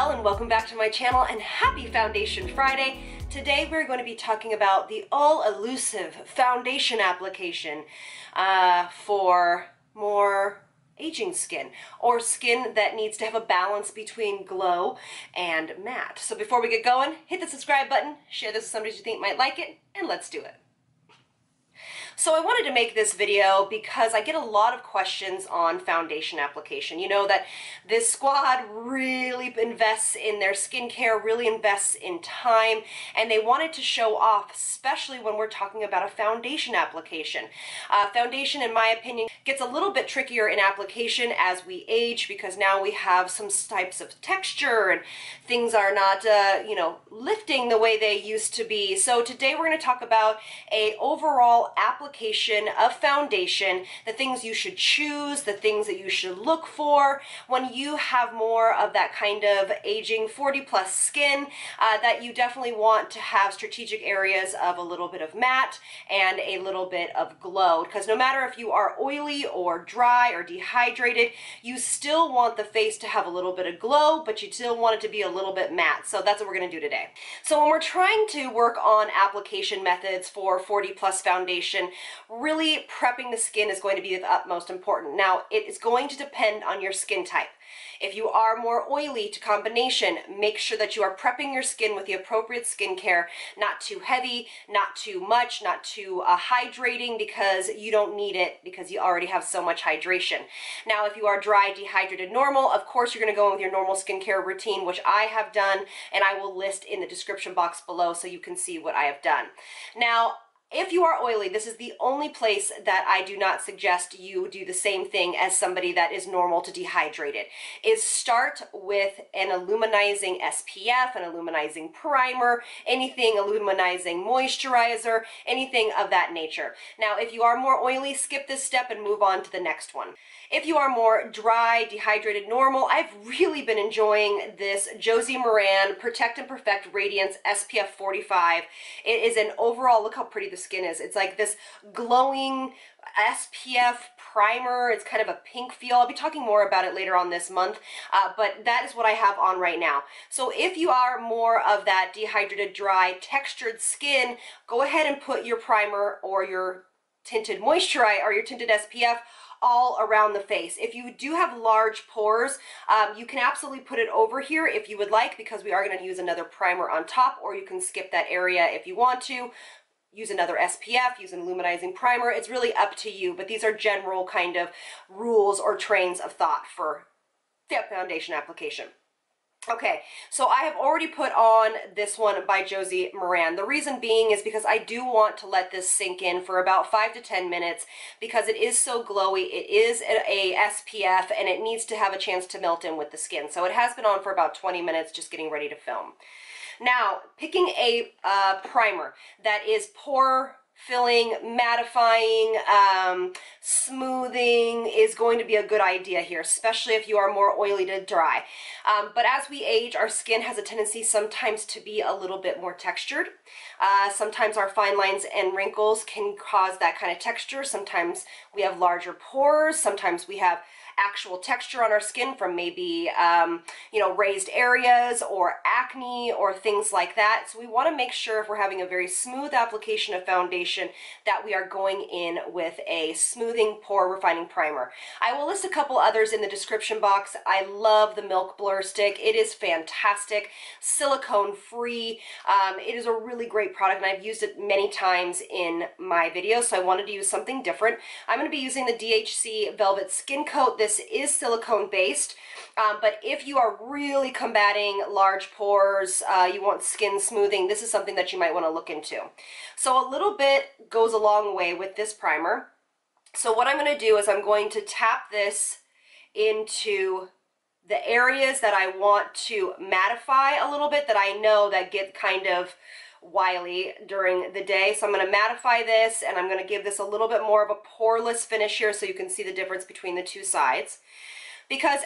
well, and welcome back to my channel, and happy Foundation Friday. Today we're going to be talking about the all-elusive foundation application for more aging skin, or skin that needs to have a balance between glow and matte. So before we get going, hit the subscribe button, share this with somebody you think might like it, and let's do it. So I wanted to make this video because I get a lot of questions on foundation application. You know that this squad really invests in their skincare, really invests in time, and they wanted to show off, especially when we're talking about a foundation application. Foundation, in my opinion, gets a little bit trickier in application as we age, because now we have some types of texture and things are not, you know, lifting the way they used to be. So today we're going to talk about a overall application of foundation, the things you should choose, the things that you should look for when you have more of that kind of aging 40+ skin, that you definitely want to have strategic areas of a little bit of matte and a little bit of glow, because no matter if you are oily or dry or dehydrated, you still want the face to have a little bit of glow, but you still want it to be a little bit matte. So that's what we're going to do today. So when we're trying to work on application methods for 40+ foundation, really prepping the skin is going to be of utmost important. Now, it is going to depend on your skin type. If you are more oily to combination, make sure that you are prepping your skin with the appropriate skincare, not too heavy, not too much, not too hydrating, because you don't need it because you already have so much hydration. Now, if you are dry, dehydrated, normal, of course you're going to go in with your normal skincare routine, which I have done, and I will list in the description box below so you can see what I have done. Now, if you are oily, this is the only place that I do not suggest you do the same thing as somebody that is normal to dehydrated, is start with an illuminizing SPF, an illuminizing primer, anything illuminizing moisturizer, anything of that nature. Now, if you are more oily, skip this step and move on to the next one. If you are more dry, dehydrated, normal, I've really been enjoying this JOSIE MARAN Protect and Perfect Radiance SPF 45. It is an overall, look how pretty the skin is. It's like this glowing SPF primer. It's kind of a pink feel. I'll be talking more about it later on this month, but that is what I have on right now. So if you are more of that dehydrated, dry, textured skin, go ahead and put your primer or your tinted moisturizer or your tinted SPF all around the face. If you do have large pores, you can absolutely put it over here if you would like, because we are going to use another primer on top, or you can skip that area if you want to. Use another SPF, use an illuminizing primer. It's really up to you, but these are general kind of rules or trains of thought for the foundation application. Okay, so I have already put on this one by JOSIE MARAN. The reason being is because I do want to let this sink in for about 5 to 10 minutes, because it is so glowy. It is a SPF, and it needs to have a chance to melt in with the skin. So it has been on for about 20 minutes, just getting ready to film. Now, picking a primer that is pore filling, mattifying, smoothing is going to be a good idea here, especially if you are more oily to dry. But as we age, our skin has a tendency sometimes to be a little bit more textured. Sometimes our fine lines and wrinkles can cause that kind of texture. Sometimes we have larger pores. Sometimes we have actual texture on our skin from maybe, you know, raised areas or acne or things like that. So we want to make sure, if we're having a very smooth application of foundation, that we are going in with a smoothing pore refining primer. I will list a couple others in the description box. I love the Milk Blur Stick. It is fantastic, silicone free. It is a really great product, and I've used it many times in my videos, so I wanted to use something different. I'm going to be using the DHC Velvet Skin Coat. This is silicone based, but if you are really combating large pores, you want skin smoothing, this is something that you might want to look into. So a little bit goes a long way with this primer. So what I'm going to do is I'm going to tap this into the areas that I want to mattify a little bit, that I know that get kind of wily during the day. So I'm going to mattify this, and I'm going to give this a little bit more of a poreless finish here so you can see the difference between the two sides. Because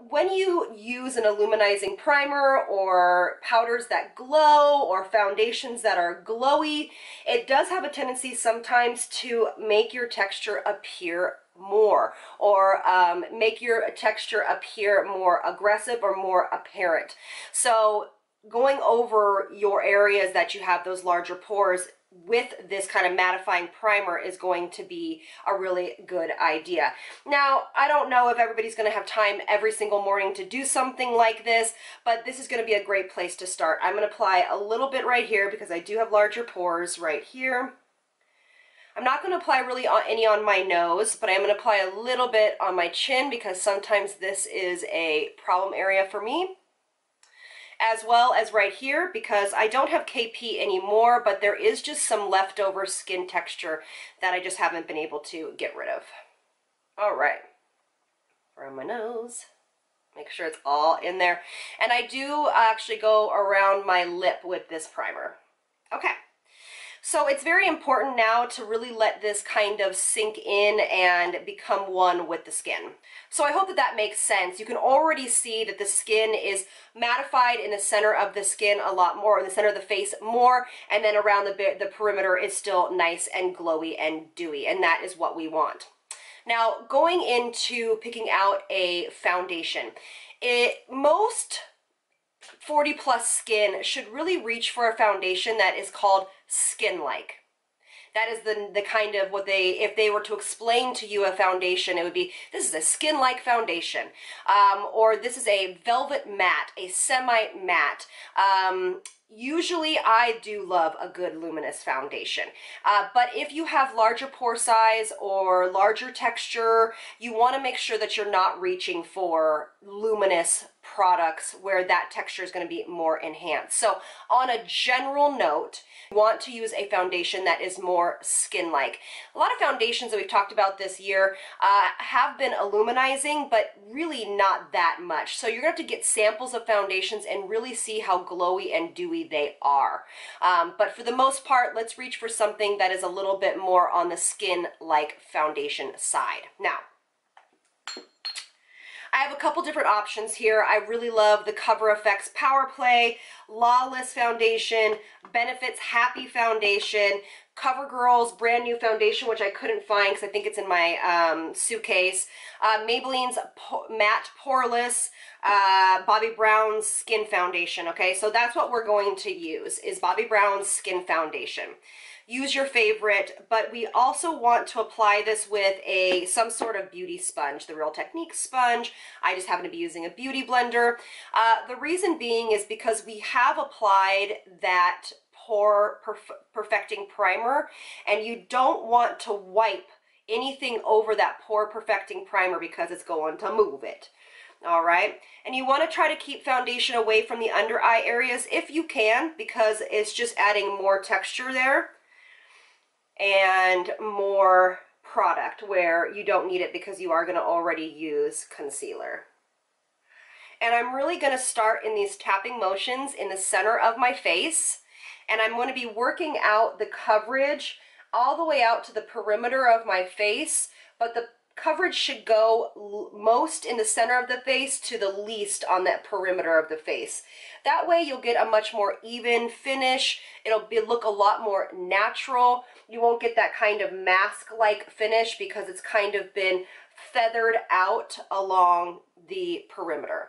when you use an illuminizing primer or powders that glow or foundations that are glowy, it does have a tendency sometimes to make your texture appear more, or make your texture appear more aggressive or more apparent. So going over your areas that you have those larger pores with this kind of mattifying primer is going to be a really good idea. Now, I don't know if everybody's going to have time every single morning to do something like this, but this is going to be a great place to start. I'm going to apply a little bit right here because I do have larger pores right here. I'm not going to apply really any on my nose, but I'm going to apply a little bit on my chin because sometimes this is a problem area for me, as well as right here because I don't have KP anymore, but there is just some leftover skin texture that I just haven't been able to get rid of. All right, around my nose, make sure it's all in there. And I do actually go around my lip with this primer. Okay. So it's very important now to really let this kind of sink in and become one with the skin. So I hope that that makes sense. You can already see that the skin is mattified in the center of the skin a lot more, in the center of the face more, and then around the perimeter is still nice and glowy and dewy, and that is what we want. Now, going into picking out a foundation, most 40 plus skin should really reach for a foundation that is called skin-like. That is the kind of what if they were to explain to you a foundation, it would be, this is a skin-like foundation, or this is a velvet matte, a semi-matte. Usually I do love a good luminous foundation, but if you have larger pore size or larger texture, you want to make sure that you're not reaching for luminous products where that texture is going to be more enhanced. So on a general note, you want to use a foundation that is more skin-like. A lot of foundations that we've talked about this year have been illuminizing, but really not that much. So you're going to have to get samples of foundations and really see how glowy and dewy they are. But for the most part, let's reach for something that is a little bit more on the skin-like foundation side. Now, I have a couple different options here. I really love the Cover FX Power Play, Lawless Foundation, Benefits Happy Foundation, CoverGirl's brand new foundation, which I couldn't find because I think it's in my suitcase, Maybelline's Matte Poreless, Bobbi Brown's Skin Foundation. Okay, so that's what we're going to use, is Bobbi Brown's Skin Foundation. Use your favorite, but we also want to apply this with some sort of beauty sponge, the Real Technique sponge. I just happen to be using a beauty blender. The reason being is because we have applied that pore perfecting primer, and you don't want to wipe anything over that pore perfecting primer because it's going to move it. All right, and you want to try to keep foundation away from the under eye areas if you can, because it's just adding more texture there and more product where you don't need it because you are going to already use concealer. And I'm really going to start in these tapping motions in the center of my face, and I'm going to be working out the coverage all the way out to the perimeter of my face, but the coverage should go most in the center of the face to the least on that perimeter of the face. That way you'll get a much more even finish. It'll look a lot more natural. You won't get that kind of mask-like finish because it's kind of been feathered out along the perimeter.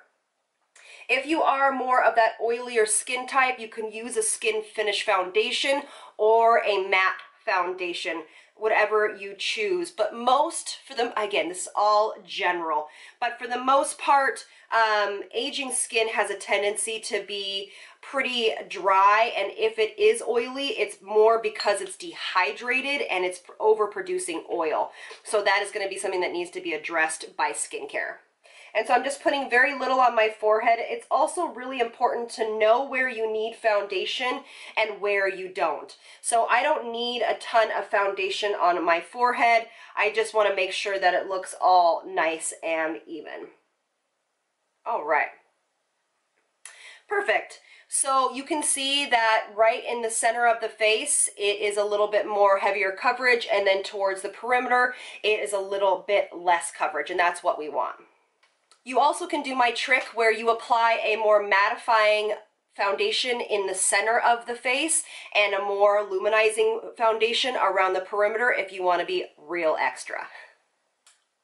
If you are more of that oilier skin type, you can use a skin finish foundation or a matte foundation, whatever you choose. But most, for them, again, this is all general, but for the most part, aging skin has a tendency to be pretty dry, and if it is oily, it's more because it's dehydrated and it's overproducing oil. So that is going to be something that needs to be addressed by skincare. And so I'm just putting very little on my forehead. It's also really important to know where you need foundation and where you don't. So I don't need a ton of foundation on my forehead. I just want to make sure that it looks all nice and even. All right. Perfect. So you can see that right in the center of the face, it is a little bit more heavier coverage, and then towards the perimeter, it is a little bit less coverage, and that's what we want. You also can do my trick where you apply a more mattifying foundation in the center of the face and a more luminizing foundation around the perimeter if you want to be real extra.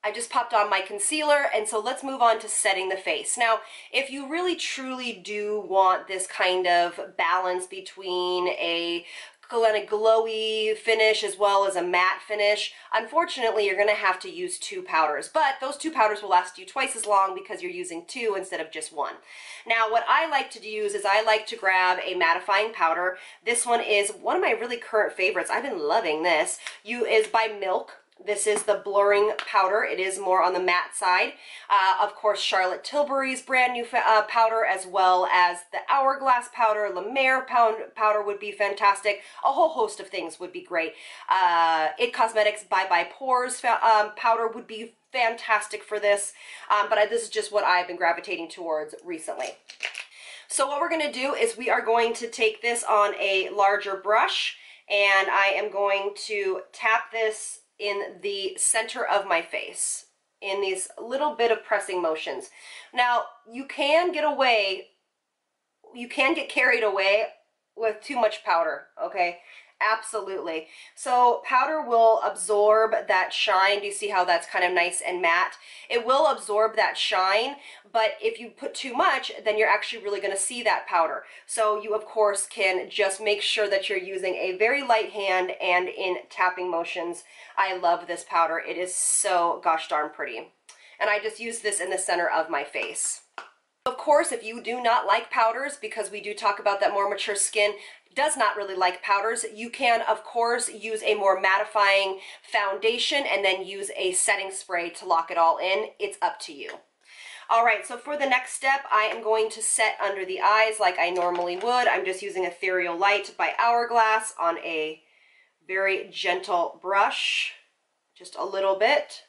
I just popped on my concealer, and so let's move on to setting the face. Now, if you really truly do want this kind of balance between a kind of glowy finish as well as a matte finish, unfortunately you're going to have to use 2 powders, but those 2 powders will last you twice as long because you're using 2 instead of just 1. Now what I like to use is I like to grab a mattifying powder. This one is one of my really current favorites. I've been loving this. Is by Milk. This is the blurring powder. It is more on the matte side. Of course, Charlotte Tilbury's brand new powder, as well as the Hourglass powder, La Mer powder would be fantastic. A whole host of things would be great. It Cosmetics Bye Bye Pores powder would be fantastic for this, but this is just what I've been gravitating towards recently. So what we're going to do is we are going to take this on a larger brush, and I am going to tap this in the center of my face in these little bit of pressing motions. Now, you can get carried away with too much powder, okay? Absolutely. So powder will absorb that shine. Do you see how that's kind of nice and matte? It will absorb that shine, but if you put too much, then you're actually really going to see that powder. So you, of course, can just make sure that you're using a very light hand and in tapping motions. I love this powder. It is so gosh darn pretty. And I just use this in the center of my face. Of course, if you do not like powders, because we do talk about that more mature skin does not really like powders, you can, of course, use a more mattifying foundation and then use a setting spray to lock it all in. It's up to you. All right, so for the next step, I am going to set under the eyes like I normally would. I'm just using Ethereal Light by Hourglass on a very gentle brush, just a little bit.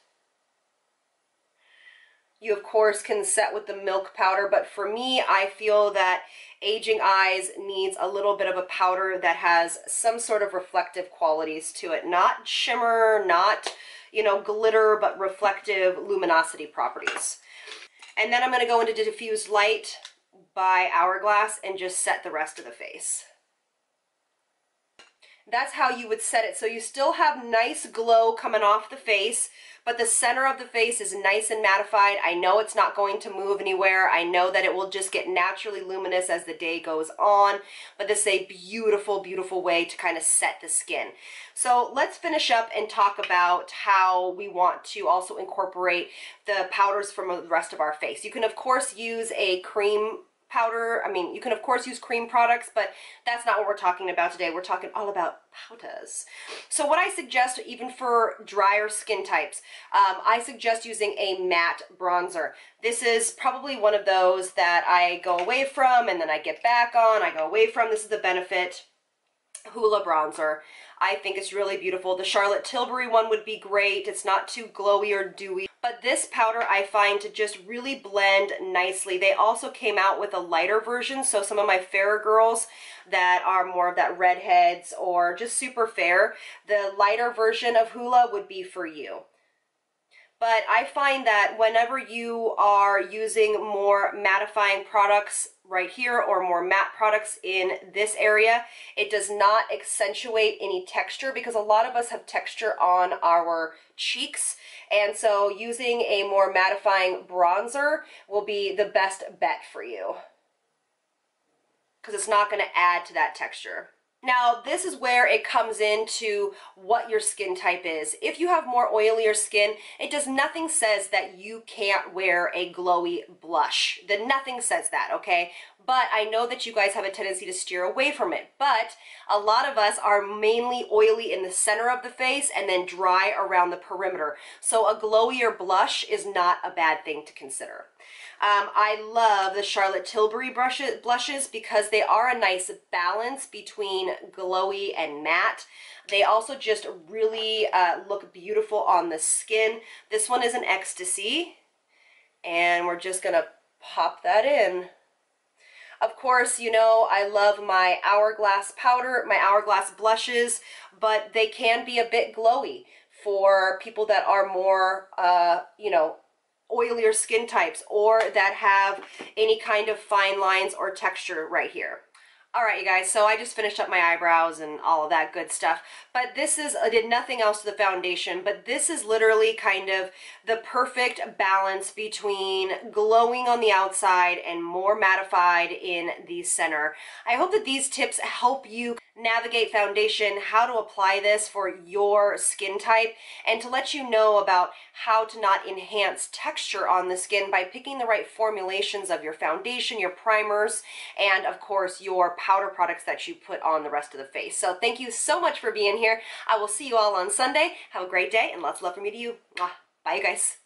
You, of course, can set with the Milk powder, but for me, I feel that aging eyes needs a little bit of a powder that has some sort of reflective qualities to it. Not shimmer, not, you know, glitter, but reflective luminosity properties. And then I'm going to go into Diffused Light by Hourglass and just set the rest of the face. That's how you would set it. So you still have nice glow coming off the face, but the center of the face is nice and mattified. I know it's not going to move anywhere. I know that it will just get naturally luminous as the day goes on, but this is a beautiful, beautiful way to kind of set the skin. So let's finish up and talk about how we want to also incorporate the powders from the rest of our face. You can, of course, use a cream powder. I mean, you can of course use cream products, but that's not what we're talking about today. We're talking all about powders. So what I suggest, even for drier skin types, I suggest using a matte bronzer. This is probably one of those that I go away from and then I get back on, I go away from. This is the Benefit Hoola bronzer. I think it's really beautiful. The Charlotte Tilbury one would be great. It's not too glowy or dewy. But this powder I find to just really blend nicely. They also came out with a lighter version, so some of my fairer girls that are more of that redheads or just super fair, the lighter version of Hoola would be for you. But I find that whenever you are using more mattifying products right here or more matte products in this area, it does not accentuate any texture because a lot of us have texture on our cheeks. And so using a more mattifying bronzer will be the best bet for you because it's not going to add to that texture. Now, this is where it comes into what your skin type is. If you have more oilier skin, nothing says that you can't wear a glowy blush. Nothing says that, okay? But I know that you guys have a tendency to steer away from it. But a lot of us are mainly oily in the center of the face and then dry around the perimeter. So a glowier blush is not a bad thing to consider. I love the Charlotte Tilbury blushes because they are a nice balance between glowy and matte. They also just really look beautiful on the skin. This one is an Ecstasy, and we're just going to pop that in. Of course, you know, I love my Hourglass powder, my Hourglass blushes, but they can be a bit glowy for people that are more, you know, oilier skin types or that have any kind of fine lines or texture right here. All right, you guys, so I just finished up my eyebrows and all of that good stuff, but this is, I did nothing else to the foundation, but this is literally kind of the perfect balance between glowing on the outside and more mattified in the center. I hope that these tips help you navigate foundation, how to apply this for your skin type, and to let you know about how to not enhance texture on the skin by picking the right formulations of your foundation, your primers, and of course your powder products that you put on the rest of the face. So thank you so much for being here. I will see you all on Sunday. Have a great day and lots of love from me to you. Bye, you guys.